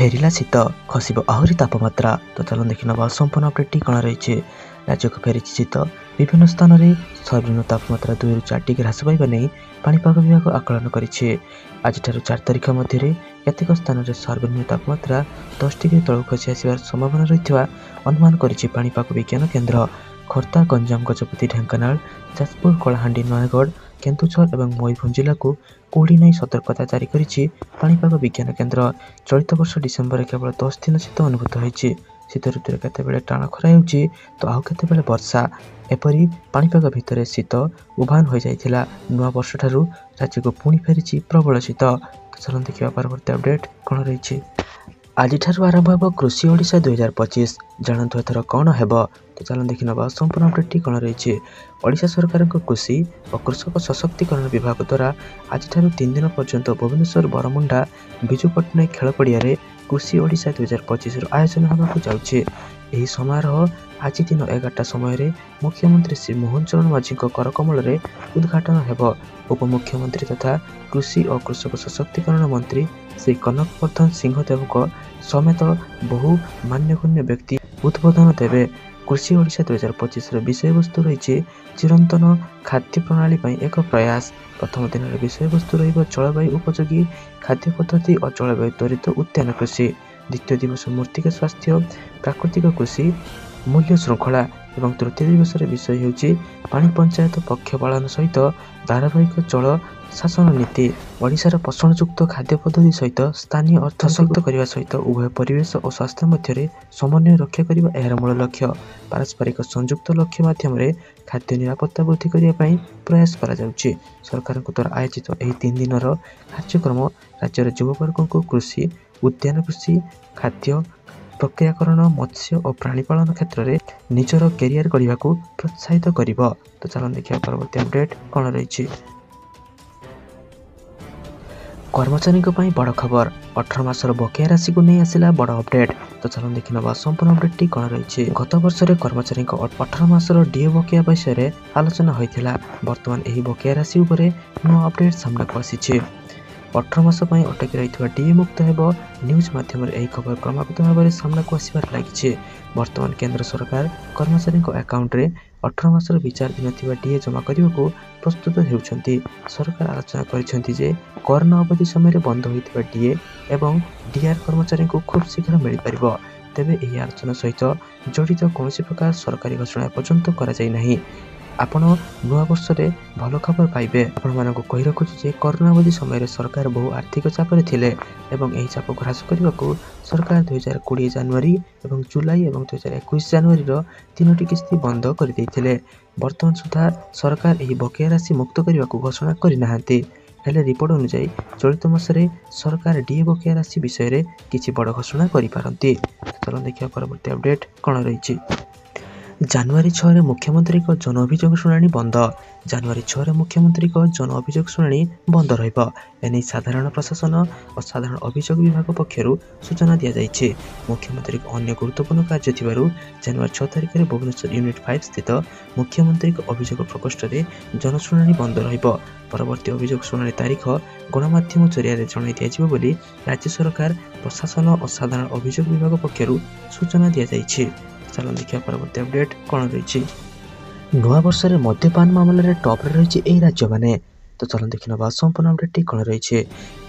फेरिला शीत खसब आहरी तापमात्रा तो चलन देखि नवा संपूर्ण अपडेट कण रही राज्य को फेरी शीत विभिन्न स्थान में सर्वनिम्न तापमात्रा 2 ରୁ 4 डिग्री ह्रास पाइबा नहीं पाणीपाग विभाग आकलन करिछि। आज 4 तारिख मध्य केतेक स्थान में सर्वनिम्न तापमात्रा 10 डिग्री तलू खसी आसबार संभावना रही अनुमान करिछि पाणीपाग विज्ञान केन्द्र। खोर्धा, गंजाम, गजपति, ढेंकानाल, जाजपुर, कलाहांडी, नयगढ़, केन्दुझर और मयूरभंज जिला को कुहुड़ी नहीं सतर्कता जारी करिछि पाणीपाग विज्ञान केन्द्र। चलित वर्ष डिसेम्बर केवल 10 दिन शीत अनुभूत होइछि। शीत ऋतु केतेबेले टाण खरा हेउछि तो आउ केतेबेले वर्षा एपरी पाणीपाग भितर शीत उभान हो जाइथिला। नुआ वर्ष ठारू राज्य को पुणी फेरिछि प्रबल शीत। चलन देखिबा परवर्ती अपडेट कौन रही। आज आरंभ हो कृषि ओडिशा 2025 जानतु एथर कौन हेब तो चलन देखि नवा संपूर्ण अपडेट कौन रही। ओडिशा सरकार कृषि और कृषक सशक्तिकरण विभाग द्वारा आज 3 दिन पर्यंत भुवनेश्वर बरमुंडा विजु पट्टनायक खेल पड़िया कृषि ओडिशा 2025 आयोजन होगा जाउछि। यही समारोह आज दिन 11टा समय मुख्यमंत्री श्री मोहन चरण माझी करकमल में उद्घाटन हेब। उपमुख्यमंत्री तथा कृषि और कृषक सशक्तिकरण मंत्री श्री कनकवर्धन सिंहदेव समेत बहु मान्यगण्य व्यक्ति उद्बोधन देवे। कृषि ओडिशा 2025 विषय वस्तु रही चिरंतन खाद्य प्रणाली एक प्रयास। प्रथम दिन विषय वस्तु जलवायु उपयोगी खाद्य पद्धति और जलवायु त्वरित उद्यान कृषि। द्वितीय दिवस मूर्तिका स्वास्थ्य प्राकृतिक कृषि मूल्य श्रृंखला और तृतीय दिवस विषय होउछि पानी पंचायत पक्ष पालन सहित धारावाहिक जल शासन नीति। ओडिशार पोषणयुक्त खाद्य पद्धति सहित स्थानीय अर्थ सशक्त करने सहित उभय परिवेश और स्वास्थ्य मध्य समन्वय रक्षा करने यार मूल लक्ष्य। पारस्परिक संयुक्त लक्ष्य माध्यम खाद्य निरापत्ता वृद्धि करने प्रयास करा जाउछि। सरकार द्वारा आयोजित यह 3 दिन कार्यक्रम राज्यर युववर्ग को कृषि, उद्यान कृषि, खाद्य प्रक्रियाकरण, मत्स्य और प्राणीपालन क्षेत्र में निजर कैरियर गढ़ा प्रोत्साहित करिबो। तो चलन देखिए परवर्ती अपडेट कौन रही। कर्मचारी बड़ खबर 18 मासर बकेया राशि को नहीं आसिला बड़ अपडेट। तो चलन देखि नवा संपूर्ण अपडेट कौन रही। गत वर्ष कर्मचारी 18 मासर डीए बकेया विषय आलोचना होइथिला। वर्तमान यही बकेया राशि उपरे नुआ अपडेट सामना को आसीछि। 18 मास अटकी रही डीए मुक्त हेब न्यूज माध्यम यही खबर क्रमागत भाव में सामना को आसबार लगी। वर्तमान केंद्र सरकार कर्मचारी अकाउंट रे 18 मासर विचाराधीन थिबा डीए जमा करने को प्रस्तुत होउछंती। सरकार आलोचना करिसेंती जे कोरोना अवधि समय बंद होइथिबा डीए एवं डीआर कर्मचारी को खूब शीघ्र मिल पारिबो। तेबे यही आलोचना सहित जड़ित कौन प्रकार सरकारी घोषणा पर्यंत करा जाय नहीं। आपण नुआ वर्ष भल खबर पाइबे। आपण मानक कही रखुछु जे कोरोना अवधि समय सरकार बहु आर्थिक चाप थिले एवं यही चाप ह्रास करने को सरकार 2020 जनवरी एवं जुलाई और 2021 जनवरी 3टी किस्ती बंद कर देइथिले। वर्तमान सुधा सरकार यही बकेया राशि मुक्त करने को घोषणा करना हेले रिपोर्ट अनुसार चलित मासरे सरकार डीए बकेया राशि विषय किछि बड़ घोषणा करिपारंती। चलो देखिया परवर्ती अपडेट कौन रही। जनवरी 6 मुख्यमंत्री को जन अभियोग शुणाणी बंद। जनवरी 6 मुख्यमंत्री को जन अभियोग शुणाणी बंद रहिबो। एने साधारण प्रशासन और साधारण अभियोग विभाग पक्षरु सूचना दिया जाइछे। मुख्यमंत्री को अन्य गुरुत्वपूर्ण कार्य थिबारु जनवरी 6 तारिख में भुवनेश्वर यूनिट 5 स्थित मुख्यमंत्री को अभियोग प्रकोष्ठ में जनशुणाणी बंद रहिबो। परवर्ती अभियोग शुणाणी तारीख गणमाध्यम जरिया जणाई दिया बोली राज्य सरकार प्रशासन और साधारण अभियोग विभाग पक्षरु सूचना दिया जाइछे। चलन देखिए परवर्ती अपडेट कौन रही। नुआ वर्ष मद्यपान मामलें टॉप रही यही राज्य मैंने। तो चलन देखि नवा संपूर्ण अपडेट कौन रही।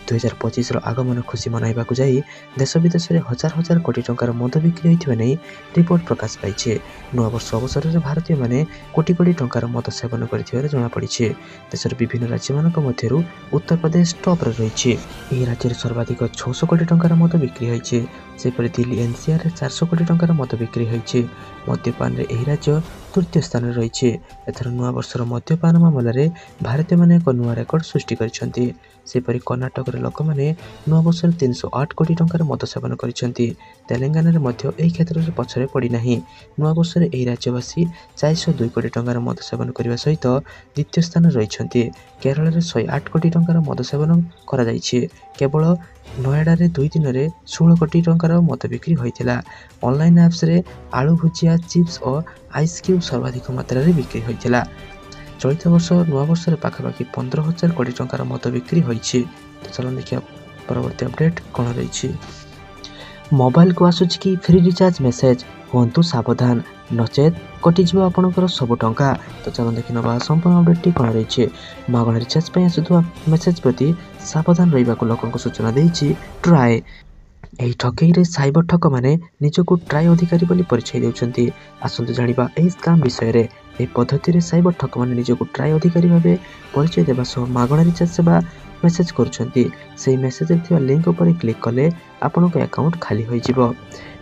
2025 आगमन खुशी मनइबा जाई देश विदेश में हजार हजार कोटी टंकार मद बिक्री होइथिबा नै रिपोर्ट प्रकाश पाइछे। नुआ वर्ष अवसर में भारतीय माने कोटी कोटी टंकार मद सेवन करथिबार जଣା पड़िछे। देशर विभिन्न राज्य मानक मध्यरु उत्तर प्रदेश टॉप रही। यह राज्य में सर्वाधिक 600 कोटी टंकार मद बिक्री होइछे। सेपरि दिल्ली एनसीआर 400 कोटी टंकार मद बिक्री होइछे। मद्यपान रे यही राज्य तृतीय स्थान रही। एथर नुआ वर्षर मद्यपान मामलें भारतीय माने एक नुआ रेकर्ड सृष्टि करिसेंती। सेपरि कर्णाटक लोक मैंने नुआ वर्ष 308 कोटी टंकार मद सेवन करिसेंती। तेलंगाना रे मध्य एही क्षेत्र में पछरे पड़ी नाही। नुआ वर्ष एही राज्यवासी 402 कोटी टंकार मद सेवन करने सहित द्वितीय स्थान रही। केरल में 108 कोटी टंकार मद सेवन करा जाइछे। केवल नोएडा रे 2 दिन में 16 कोटी टंकार मद बिक्री होइथिला। ऑनलाइन एप्स रे आलू भुजिया, चिप्स और आइस क्यूब सर्वाधिक मात्रा रे बिक्री होइथिला। चलित वर्ष नुआ वर्ष पाखापाखि 15,000 कोटी टंकार मद बिक्री होइछे। तो चलन देखिए परवर्ती अपडेट कौन रही। मोबाइल को आसूची कि फ्री रिचार्ज मेसेज हुंतु सावधान नचेत कटिଯିव आपणकर सब टंका। तो चलो देखि नबा संपूर्ण अपडेट कौन रही मागणा रिचार्ज पे आसुवा मेसेज प्रति सावधान रहिबा को लोकन को सूचना देछि ट्राए। ଏହି ଠକେଇରେ ସାଇବର ଠକମାନେ ନିଜକୁ ଟ୍ରାଏ ଅଧିକାରୀ ବୋଲି ପରିଚୟ ଦେଉଛନ୍ତି। ଆସନ୍ତୁ ଜାଣିବା ଏହି ସ୍କାମ୍ ବିଷୟରେ। ଏହି ପଦ୍ଧତିରେ ସାଇବର ଠକମାନେ ନିଜକୁ ଟ୍ରାଏ ଅଧିକାରୀ ଭାବେ ପରିଚୟ ଦେବା ସହ ମାଗଣା ରିଚାର୍ଜ ସେବା ମେସେଜ କରୁଛନ୍ତି। ସେହି ମେସେଜରେ ଥିବା ଲିଙ୍କ ଉପରେ କ୍ଲିକ୍ କଲେ ଆପଣଙ୍କ ଆକାଉଣ୍ଟ ଖାଲି ହୋଇଯିବ।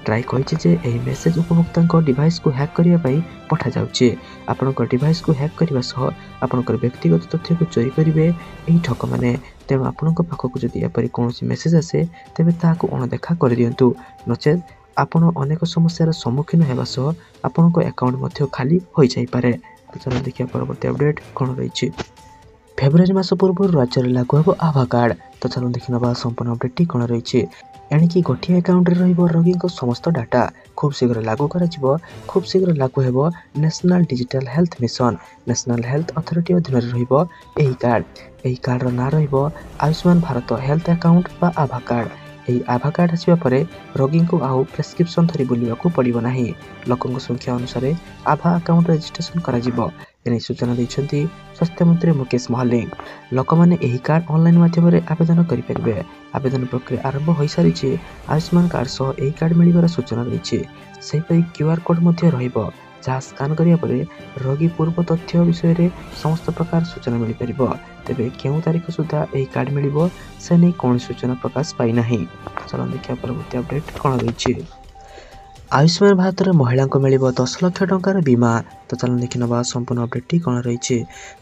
ଟ୍ରାଏ କହିଛି ଯେ ଏହି ମେସେଜ ଉପଭୋକ୍ତାଙ୍କ ଡିଭାଇସକୁ ହ୍ୟାକ୍ କରିବା ପାଇଁ ପଠାଯାଉଛି। ଆପଣଙ୍କ ଡିଭାଇସକୁ ହ୍ୟାକ୍ କରିବା ସହ ଆପଣଙ୍କର ବ୍ୟକ୍ତିଗତ ତଥ୍ୟକୁ ଚୋରି କରିବେ ଏହି ଠକମାନେ। ତେଣୁ ଆପଣଙ୍କ ପାଖକୁ ଯଦି ଏପରି କୌଣସି ମେସେଜ ଆସେ ତେବେ ତାହାକୁ ଅଣଦେଖା କରିଦିଅନ୍ତୁ, ନଚେତ୍ ଆପଣ ଅନେକ ସମସ୍ୟାର ସମ୍ମୁଖୀନ ହେବା ସହ ଆପଣଙ୍କ ଆକାଉଣ୍ଟ ମଧ୍ୟ ଖାଲି ହୋଇଯାଇପାରେ। ଚାଲ ଦେଖିବା ପରବର୍ତ୍ତୀ ଅପଡେଟ୍ କ'ଣ ରହିଛି। ଫେବୃଆରୀ ମାସ ପୂର୍ବରୁ ରାଜ୍ୟରେ ଲାଗୁ ହେବ ଆଭା କାର୍ଡ। ତ ଚାଲ ଦେଖିନେବା ସମ୍ପୂର୍ଣ୍ଣ ଅପଡେଟ୍ଟି କ'ଣ ରହିଛି। ଏଣିକି ଗୋଟିଏ ଆକାଉଣ୍ଟରେ ରହିବ ରୋଗୀଙ୍କ ସମସ୍ତ ଡାଟା। ଖୁବ୍ ଶୀଘ୍ର ଲାଗୁ କରାଯିବ। ଖୁବ୍ ଶୀଘ୍ର ଲାଗୁ ହେବ national digital health mission. National health authority ଅଧୀନରେ ରହିବ ଏହି କାର୍ଡ। ଏହି କାର୍ଡର ନାଁ ରହିବ ଆୟୁଷ୍ମାନ ଭାରତ ହେଲ୍ଥ ଆକାଉଣ୍ଟ ବା ଆଭା କାର୍ଡ। ଏହି ଆଭା କାର୍ଡ ଆସିବା ପରେ ରୋଗୀଙ୍କୁ ଆଉ ପ୍ରେସ୍କ୍ରିପ୍ସନ ଧରି ବୁଲିବାକୁ ପଡ଼ିବ ନାହିଁ। ଲୋକଙ୍କ ସଂଖ୍ୟା ଅନୁସାରେ ଆଭା ଆକାଉଣ୍ଟ ରେଜିଷ୍ଟ୍ରେସନ କରାଯିବ। ଏନେଇ ସୂଚନା ଦେଇଛନ୍ତି ସ୍ୱାସ୍ଥ୍ୟମନ୍ତ୍ରୀ ମୁକେଶ ମହାଲିକ। ଲୋକମାନେ ଏହି କାର୍ଡ ଅନଲାଇନ୍ ମାଧ୍ୟମରେ ଆବେଦନ କରିପାରିବେ। ଆବେଦନ ପ୍ରକ୍ରିୟା ଆରମ୍ଭ ହୋଇସାରିଛି। ଆୟୁଷ୍ମାନ କାର୍ଡ ସହ ଏହି କାର୍ଡ ମିଳିବାର ସୂଚନା ରହିଛି। ସେହିପରି କ୍ୟୁଆର କୋଡ୍ ମଧ୍ୟ ରହିବ, ଯାହା ସ୍କାନ୍ କରିବା ପରେ ରୋଗୀ ପୂର୍ବ ତଥ୍ୟ ବିଷୟରେ ସମସ୍ତ ପ୍ରକାର ସୂଚନା ମିଳିପାରିବ। ତେବେ କେଉଁ ତାରିଖ ସୁଦ୍ଧା ଏହି କାର୍ଡ ମିଳିବ ସେ ନେଇ କୌଣସି ସୂଚନା ପ୍ରକାଶ ପାଇନାହିଁ। ଚାଲ ଦେଖିବା ପରବର୍ତ୍ତୀ ଅପଡେଟ୍ କ'ଣ ରହିଛି। ଆୟୁଷ୍ମାନ ଭାରତରେ ମହିଳାଙ୍କୁ ମିଳିବ 10 ଲକ୍ଷ ଟଙ୍କାର ବୀମା। ତ ଚାଲ ଦେଖିନେବା ସମ୍ପୂର୍ଣ୍ଣ ଅପଡେଟ୍ଟି କ'ଣ ରହିଛି।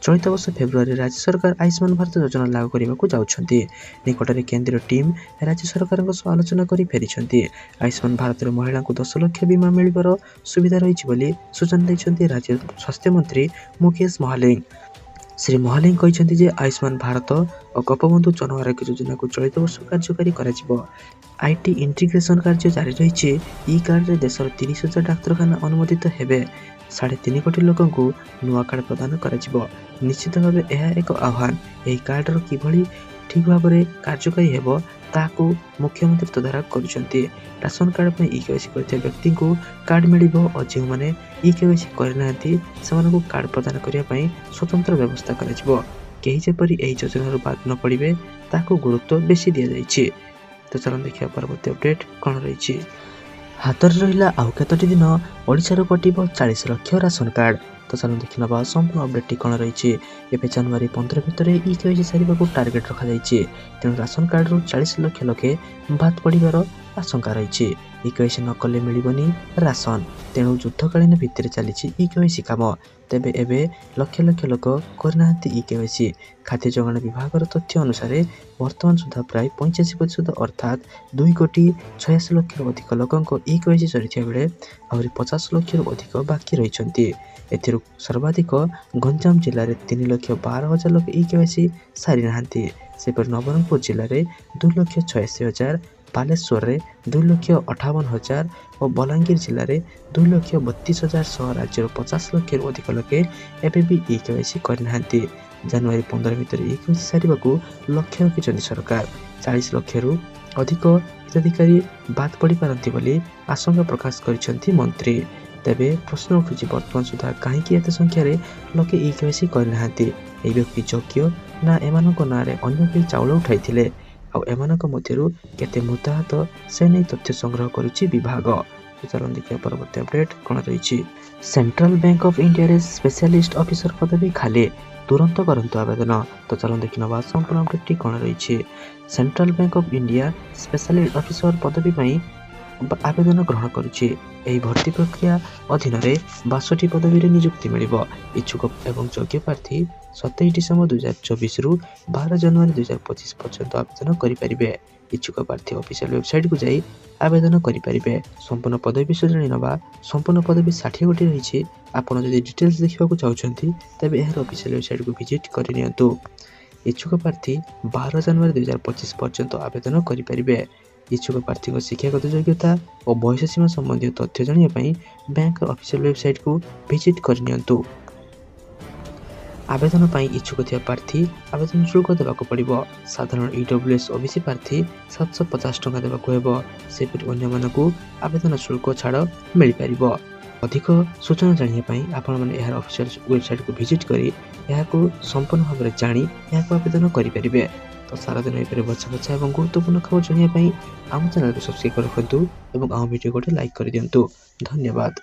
ଚଳିତ ବର୍ଷ ଫେବୃଆରୀରେ ରାଜ୍ୟ ସରକାର ଆୟୁଷ୍ମାନ ଭାରତ ଯୋଜନା ଲାଗୁ କରିବାକୁ ଯାଉଛନ୍ତି। ନିକଟରେ କେନ୍ଦ୍ରୀୟ ଟିମ୍ ରାଜ୍ୟ ସରକାରଙ୍କ ସହ ଆଲୋଚନା କରି ଫେରିଛନ୍ତି। ଆୟୁଷ୍ମାନ ଭାରତରେ ମହିଳାଙ୍କୁ 10 ଲକ୍ଷ ବୀମା ମିଳିବାର ସୁବିଧା ରହିଛି ବୋଲି ସୂଚନା ଦେଇଛନ୍ତି ରାଜ୍ୟ ସ୍ୱାସ୍ଥ୍ୟମନ୍ତ୍ରୀ ମୁକେଶ ମହାଲିକ। ଶ୍ରୀ ମହାଲିକ କହିଛନ୍ତି ଯେ ଆୟୁଷ୍ମାନ ଭାରତ ଓ ଗୋପବନ୍ଧୁ ଜନ ଆରୋଗ୍ୟ ଯୋଜନାକୁ ଚଳିତ ବର୍ଷ କାର୍ଯ୍ୟକାରୀ କରାଯିବ। ଆଇଟି ଇଣ୍ଟିଗ୍ରେସନ କାର୍ଯ୍ୟ ଜାରି ରହିଛି। ଇ କାର୍ଡରେ ଦେଶର 30,000 ଡାକ୍ତରଖାନା ଅନୁମୋଦିତ ହେବେ। 3.5 କୋଟି ଲୋକଙ୍କୁ ନୂଆ କାର୍ଡ ପ୍ରଦାନ କରାଯିବ। ନିଶ୍ଚିତ ଭାବେ ଏହା ଏକ ଆହ୍ୱାନ। ଏହି କାର୍ଡର କିଭଳି ଠିକ୍ ଭାବରେ କାର୍ଯ୍ୟକାରୀ ହେବ ତାହାକୁ ମୁଖ୍ୟମନ୍ତ୍ରୀ ତଦାରଖ କରୁଛନ୍ତି। ରାସନ କାର୍ଡ ପାଇଁ ଇ-କେୱାଇସି କରିଥିବା ବ୍ୟକ୍ତିଙ୍କୁ କାର୍ଡ ମିଳିବ ଓ ଯେଉଁମାନେ ଇ-କେୱାଇସି କରିନାହାନ୍ତି ସେମାନଙ୍କୁ କାର୍ଡ ପ୍ରଦାନ କରିବା ପାଇଁ ସ୍ୱତନ୍ତ୍ର ବ୍ୟବସ୍ଥା କରାଯିବ। କେହି ଯେପରି ଏହି ଯୋଜନାରୁ ବାଦ ନ ପଡ଼ିବେ ତାହାକୁ ଗୁରୁତ୍ୱ ବେଶୀ ଦିଆଯାଇଛି। ତ ଚାଲନ୍ତୁ ଦେଖିବା ପରବର୍ତ୍ତୀ ଅପଡେଟ୍ କ'ଣ ରହିଛି। ହାତରେ ରହିଲା ଆଉ କେତୋଟି ଦିନ ଓଡ଼ିଶାରୁ କଟିବ 40 ଲକ୍ଷ ରାସନ କାର୍ଡ। ତ ଚାଲନ୍ତୁ ଦେଖିନେବା ସମ୍ପୂର୍ଣ୍ଣ ଅପଡେଟ୍ଟି କ'ଣ ରହିଛି। ଏବେ ଜାନୁଆରୀ 15 ଭିତରେ ଇ-କେୱାଇସି ସାରିବାକୁ ଟାର୍ଗେଟ ରଖାଯାଇଛି। ତେଣୁ ରାସନ କାର୍ଡରୁ 40 ଲକ୍ଷ ଲୋକେ ବାଦ ପଡ଼ିବାର ଆଶଙ୍କା ରହିଛି। ଇ-କେୱାଇସି ନ କଲେ ମିଳିବନି ରାସନ। ତେଣୁ ଯୁଦ୍ଧକାଳୀନ ଭିତ୍ତିରେ ଚାଲିଛି ଇ-କେୱାଇସି କାମ। ତେବେ ଏବେ ଲକ୍ଷ ଲକ୍ଷ ଲୋକ କରିନାହାନ୍ତି ଇ-କେୱାଇସି। ଖାଦ୍ୟ ଯୋଗାଣ ବିଭାଗର ତଥ୍ୟ ଅନୁସାରେ ବର୍ତ୍ତମାନ ସୁଦ୍ଧା ପ୍ରାୟ 85% ଅର୍ଥାତ୍ 2,86 ଲକ୍ଷରୁ ଅଧିକ ଲୋକଙ୍କ ଇ-କେୱାଇସି ସରିଥିବା ବେଳେ ଆହୁରି 50 ଲକ୍ଷରୁ ଅଧିକ ବାକି ରହିଛନ୍ତି। ଏଥିରୁ ସର୍ବାଧିକ ଗଞ୍ଜାମ ଜିଲ୍ଲାରେ 3,12,000 ଲୋକ ଇ-କେୱାଇସି ସାରିନାହାନ୍ତି। ସେପରି ନବରଙ୍ଗପୁର ଜିଲ୍ଲାରେ 2,86,000, ବାଲେଶ୍ୱରରେ 2,58,000 ଓ ବଲାଙ୍ଗୀର ଜିଲ୍ଲାରେ 2,32,000 ସହ ରାଜ୍ୟର 50 ଲକ୍ଷରୁ ଅଧିକ ଲୋକେ ଏବେ ବି ଇ-କେୱାଇସି କରିନାହାନ୍ତି। ଜାନୁଆରୀ 15 ଭିତରେ ଇ-କେୱାଇସି ସାରିବାକୁ ଲକ୍ଷ୍ୟ ରଖିଛନ୍ତି ସରକାର। 40 ଲକ୍ଷରୁ ଅଧିକ ହିତାଧିକାରୀ ବାଦ ପଡ଼ିପାରନ୍ତି ବୋଲି ଆଶଙ୍କା ପ୍ରକାଶ କରିଛନ୍ତି ମନ୍ତ୍ରୀ। ତେବେ ପ୍ରଶ୍ନ ଉଠୁଛି ବର୍ତ୍ତମାନ ସୁଦ୍ଧା କାହିଁକି ଏତେ ସଂଖ୍ୟାରେ ଲୋକେ ଇ-କେୱାଇସି କରିନାହାନ୍ତି? ଏହି ବ୍ୟକ୍ତି ଯୋଗ୍ୟ ନା ଏମାନଙ୍କ ନାଁରେ ଅନ୍ୟ କେହି ଚାଉଳ ଉଠାଇଥିଲେ? ଆଉ ଏମାନଙ୍କ ମଧ୍ୟରୁ କେତେ ମୃତାହତ ସେ ନେଇ ତଥ୍ୟ ସଂଗ୍ରହ କରୁଛି ବିଭାଗ। ଚାଲନ୍ତୁ ଦେଖିବା ପରବର୍ତ୍ତୀ ଅପଡେଟ୍ କ'ଣ ରହିଛି। ସେଣ୍ଟ୍ରାଲ ବ୍ୟାଙ୍କ ଅଫ୍ ଇଣ୍ଡିଆରେ ସ୍ପେଶାଲିଷ୍ଟ ଅଫିସର ପଦବୀ ଖାଲି, ତୁରନ୍ତ କରନ୍ତୁ ଆବେଦନ। ତ ଚାଲନ୍ତୁ ଦେଖିନେବା ସମ୍ପୂର୍ଣ୍ଣ ଅପଡେଟ୍ଟି କ'ଣ ରହିଛି। Central bank of India specialist officer ପଦବୀ ପାଇଁ ଆବେଦନ ଗ୍ରହଣ କରୁଛି। ଏହି ଭର୍ତ୍ତି ପ୍ରକ୍ରିୟା ଅଧୀନରେ 62ଟି ପଦବୀରେ ନିଯୁକ୍ତି ମିଳିବ। ଇଚ୍ଛୁକ ଏବଂ ଯୋଗ୍ୟ ପ୍ରାର୍ଥୀ 27 ଡିସେମ୍ବର 2024ରୁ 12 ଜାନୁଆରୀ 2025 ପର୍ଯ୍ୟନ୍ତ ଆବେଦନ କରିପାରିବେ। ଇଚ୍ଛୁକ ପ୍ରାର୍ଥୀ ଅଫିସିଆଲ ୱେବସାଇଟକୁ ଯାଇ ଆବେଦନ କରିପାରିବେ। ସମ୍ପୂର୍ଣ୍ଣ ପଦବୀ ବିଷୟରେ ଜାଣିନେବା। ସମ୍ପୂର୍ଣ୍ଣ ପଦବୀ 60 ଗୋଟି ରହିଛି। ଆପଣ ଯଦି ଡିଟେଲ୍ସ ଦେଖିବାକୁ ଚାହୁଁଛନ୍ତି ତେବେ ଏହାର ଅଫିସିଆଲ ୱେବସାଇଟକୁ ଭିଜିଟ୍ କରିନିଅନ୍ତୁ। ଇଚ୍ଛୁକ ପ୍ରାର୍ଥୀ 12 ଜାନୁଆରୀ 2025 ପର୍ଯ୍ୟନ୍ତ ଆବେଦନ କରିପାରିବେ। ଇଚ୍ଛୁକ ପ୍ରାର୍ଥୀଙ୍କ ଶିକ୍ଷାଗତ ଯୋଗ୍ୟତା ଓ ବୟସ ସୀମା ସମ୍ବନ୍ଧୀୟ ତଥ୍ୟ ଜାଣିବା ପାଇଁ ବ୍ୟାଙ୍କର ଅଫିସିଆଲ ୱେବସାଇଟକୁ ଭିଜିଟ୍ କରିନିଅନ୍ତୁ। आवेदन ପାଇଁ इच्छुक ଥିବା प्रार्थी आवेदन शुल्क देवाक पड़िबो। साधारण ईडब्ल्यूएस ओबीसी प्रार्थी 750 टंका देवाक हेबो। सेपरि अन्य मानकु आवेदन शुल्क छाड़ मिल परिबो। अधिक सूचना जानिया ପାଇଁ आपण माने एहार ऑफिशियल वेबसाइट को विजिट करी एहाकु संपूर्ण भाव में जानी एहाकु आवेदन करि परिबे। तो सारा दिन एपरे बच्चा बच्चा एवं गुरुत्वपूर्ण खबर जानिया ପାଇଁ आम चैनल को सब्सक्राइब रखंतु एवं आम वीडियो को लाइक कर दियंतु। धन्यवाद।